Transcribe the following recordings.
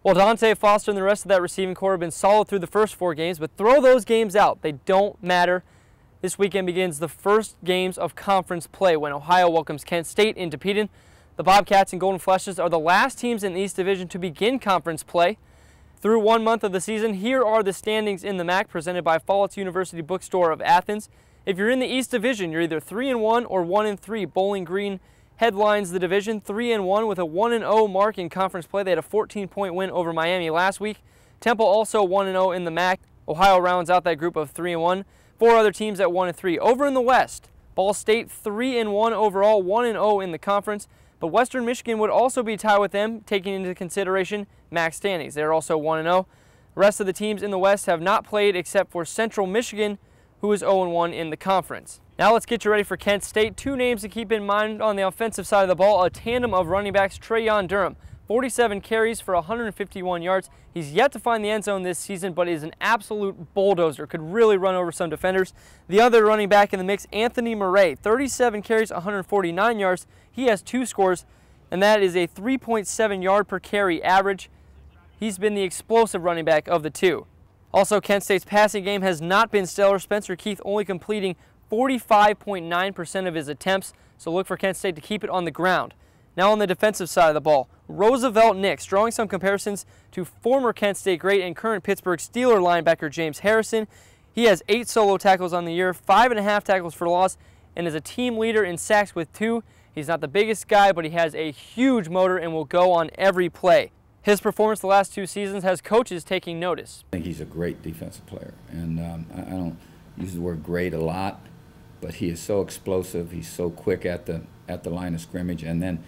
Well, Dante Foster and the rest of that receiving corps have been solid through the first 4 games, but throw those games out. They don't matter. This weekend begins the first games of conference play when Ohio welcomes Kent State into Peden. The Bobcats and Golden Flashes are the last teams in the East Division to begin conference play. Through 1 month of the season, here are the standings in the MAC presented by Follett University Bookstore of Athens. If you're in the East Division, you're either 3-1 or 1-3. Bowling Green headlines the division, 3-1 with a 1-0 mark in conference play. They had a 14-point win over Miami last week. Temple also 1-0 in the MAC. Ohio rounds out that group of 3-1. 4 other teams at 1-3. Over in the West, Ball State 3-1 overall, 1-0 in the conference. But Western Michigan would also be tied with them, taking into consideration MAC standings. They're also 1-0. The rest of the teams in the West have not played except for Central Michigan, who is 0-1 in the conference. Now let's get you ready for Kent State. 2 names to keep in mind on the offensive side of the ball, a tandem of running backs, Trayon Durham. 47 carries for 151 yards. He's yet to find the end zone this season, but is an absolute bulldozer. Could really run over some defenders. The other running back in the mix, Anthony Murray. 37 carries, 149 yards. He has 2 scores, and that is a 3.7 yard per carry average. He's been the explosive running back of the 2. Also, Kent State's passing game has not been stellar. Spencer Keith only completing 45.9% of his attempts, so look for Kent State to keep it on the ground. Now on the defensive side of the ball, Roosevelt Nix, drawing some comparisons to former Kent State great and current Pittsburgh Steelers linebacker James Harrison. He has 8 solo tackles on the year, 5.5 tackles for loss, and is a team leader in sacks with 2. He's not the biggest guy, but he has a huge motor and will go on every play. His performance the last 2 seasons has coaches taking notice. I think he's a great defensive player, and I don't use the word great a lot, but he is so explosive. He's so quick at the line of scrimmage, and then,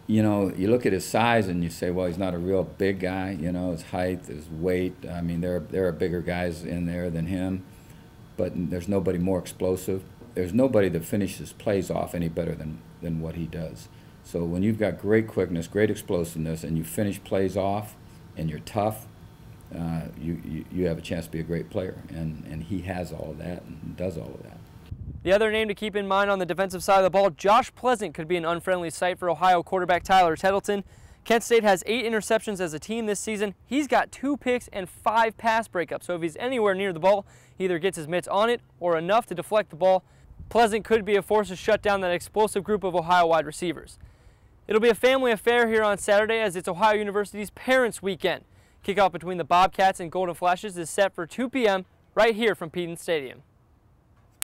you know, you look at his size and you say, well, he's not a real big guy. You know, his height, his weight. I mean, there are bigger guys in there than him, but there's nobody more explosive. There's nobody that finishes plays off any better than what he does. So when you've got great quickness, great explosiveness, and you finish plays off, and you're tough, you have a chance to be a great player, and he has all of that and does all of that. The other name to keep in mind on the defensive side of the ball, Josh Pleasant, could be an unfriendly sight for Ohio quarterback Tyler Tettleton. Kent State has 8 interceptions as a team this season. He's got 2 picks and 5 pass breakups, so if he's anywhere near the ball, he either gets his mitts on it or enough to deflect the ball. Pleasant could be a force to shut down that explosive group of Ohio wide receivers. It'll be a family affair here on Saturday as it's Ohio University's Parents' Weekend. Kickoff between the Bobcats and Golden Flashes is set for 2 p.m. right here from Peden Stadium.